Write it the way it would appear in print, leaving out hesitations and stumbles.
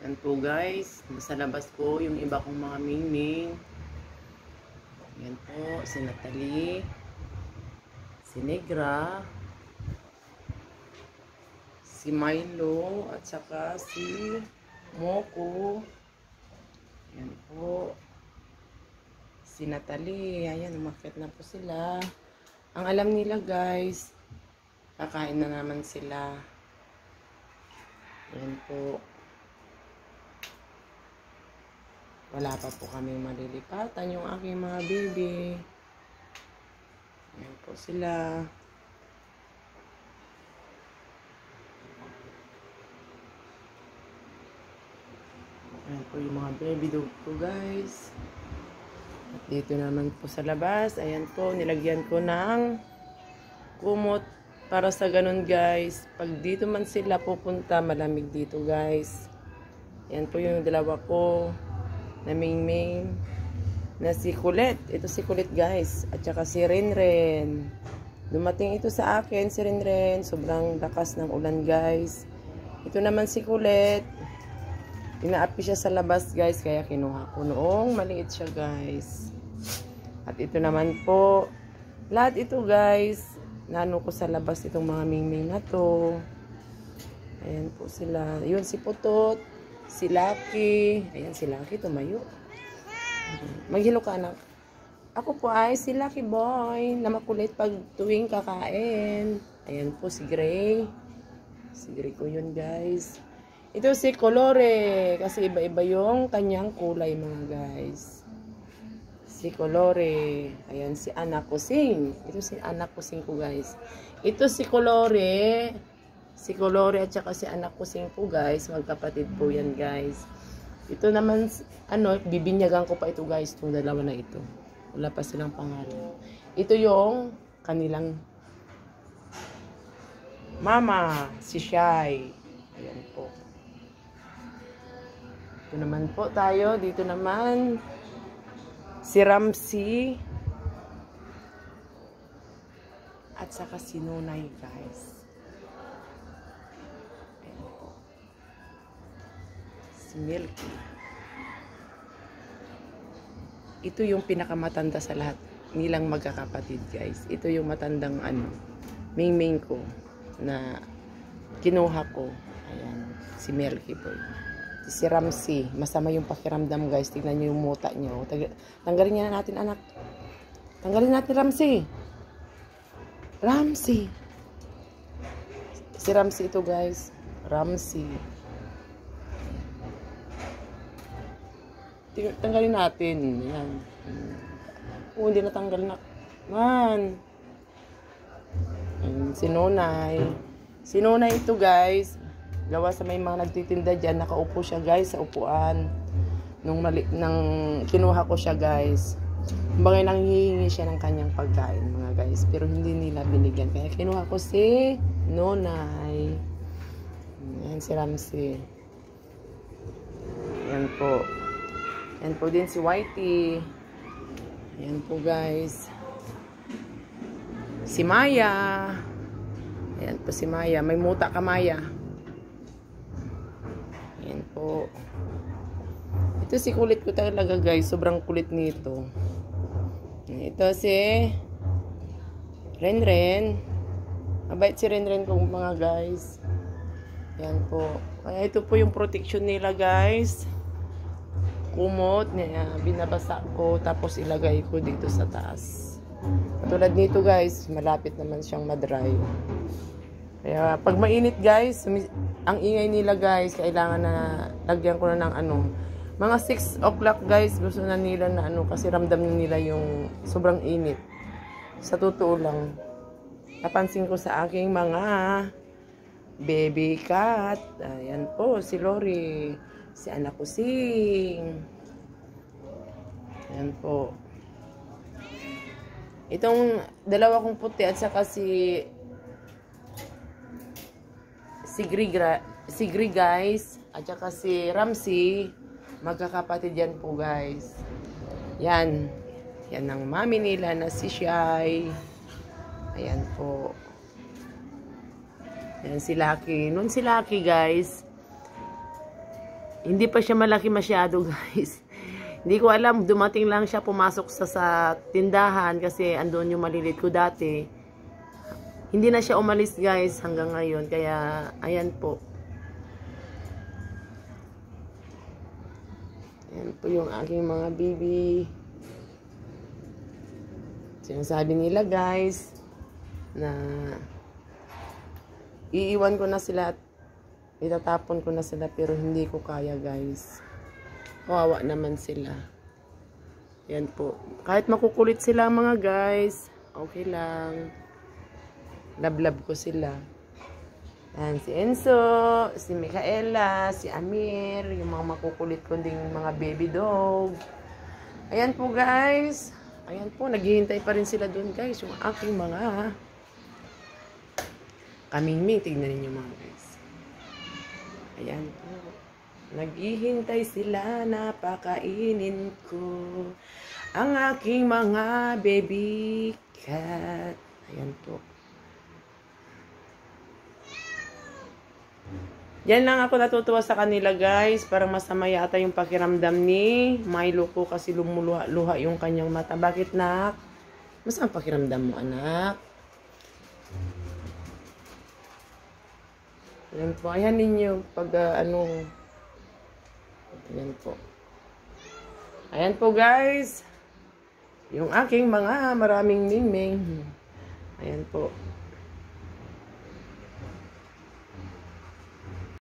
Yan po guys, sa labas po yung iba kong mga mingming. Yan po, si Natalie, si Negra, si Milo, at saka si Moko. Yan po. Si Natalie, ayan, umakyat na po sila. Ang alam nila guys, kakain na naman sila. Yan po. Wala pa po kami malilipatan yung aking mga baby. Yan po sila. Yan po yung mga baby dog ko guys. At dito naman po sa labas, ayan po, nilagyan ko ng kumot para sa ganun guys. Pag dito man sila pupunta, malamig dito guys. Yan po yung dalawa ko na mingming na si Kulit. Ito si Kulit guys. At saka si Renren. Dumating ito sa akin, si Renren. Sobrang lakas ng ulan guys. Ito naman si Kulit. Inaapi siya sa labas guys, kaya kinuha ko noong maliit siya guys. At ito naman po, lahat ito guys, nano ko sa labas itong mga mingming na to. Ayan po sila. Yun si Putot, si Lucky. Ayan si Lucky, tumayo. Maghilo ka anak. Ako po ay si Lucky Boy, na makulit pag tuwing kakain. Ayan po si Gray. Si Gray ko yun guys. Ito si Colore, kasi iba-iba yung kanyang kulay mga guys. Si Colore, ayan si Anak Kusing. Ito si Anak Kusing ko guys. Ito si Colore at saka si Anak Kusing po guys, magkapatid po yan guys. Ito naman, bibinyagan ko pa ito guys, itong dalawa na ito. Wala pa silang pangalan. Ito yung kanilang mama, si Shai. Ayan po. Ito naman po tayo. Dito naman si Ramsey at saka si Nunay guys. Ayan po. Si Milky. Ito yung pinakamatanda sa lahat nilang magkakapatid guys. Ito yung matandang mingming ko na kinuha ko. Ayan, si Milky po. Si Ramsey, masama yung pakiramdam guys. Tignan nyo yung muta nyo. Tanggalin niya natin anak. Tanggalin natin Ramsey. Ramsey. Si Ramsey ito guys. Ramsey. Tanggalin natin. Yan. Hindi na tanggal na. Man. Si Nonay. Si Nonay ito guys. Gawa sa may mga nagtitinda dyan, nakaupo siya guys sa upuan. Nung kinuha ko siya guys. Kumbaga nanghihingi siya ng kanyang pagkain mga guys. Pero hindi nila binigyan. Kaya kinuha ko si Nonay. Ayan si Ramsey. Ayan po. Ayan po din si Whitey. Ayan po guys. Si Maya. Ayan po si Maya. May muta ka Maya. Ayan po. Ito si Kulit ko talaga guys. Sobrang kulit nito. Ito si Renren. Mabait si Renren kong mga guys. Ayan po. Kaya ito po yung protection nila guys. Kumot. Binabasa ko. Tapos ilagay ko dito sa taas. Katulad nito guys. Malapit naman siyang madry. Kaya pag mainit guys, ang ingay nila guys, kailangan na lagyan ko na ng mga 6 o'clock guys, gusto na nila na kasi ramdam nila yung sobrang init. Sa totoo lang, napansin ko sa aking mga baby cat. Ayan po, si Lori, si Anak Kusing. Ayan po. Itong dalawa kong puti at saka si Gri guys, at saka si Ramsey, magkakapatid yan po guys. Yan ang mami nila na si Shai. Ayan po. Yan si Lucky. Noon si Lucky guys, Hindi pa siya malaki masyado, guys. Hindi ko alam, dumating lang siya, pumasok sa tindahan kasi andun yung malilit ko dati. Hindi na siya umalis, guys, hanggang ngayon. Kaya, ayan po. Ayan po yung aking mga baby. Sinasabi nila, guys, na iiwan ko na sila at itatapon ko na sila, pero hindi ko kaya, guys. Kawawa naman sila. Yan po. Kahit makukulit sila mga guys, okay lang. Love ko sila. Yan, si Enzo, si Micaela, si Amir, yung mga makukulit ko ding mga baby dog. Ayan po guys. Ayan po, naghihintay pa rin sila doon guys. Yung aking mga kamingming. Tignan ninyo mga guys. Ayan po. Naghihintay sila na pakainin ko ang aking mga baby cat. Ayan po. Yan lang ako natutuwa sa kanila guys. Parang masama yata yung pakiramdam ni Milo ko kasi lumuluha yung kanyang mata. Bakit nak? Masama pakiramdam mo anak? Ayan po. Ayan ninyo pag ayan po. Ayan po guys. Yung aking mga maraming mingming. Ayan po.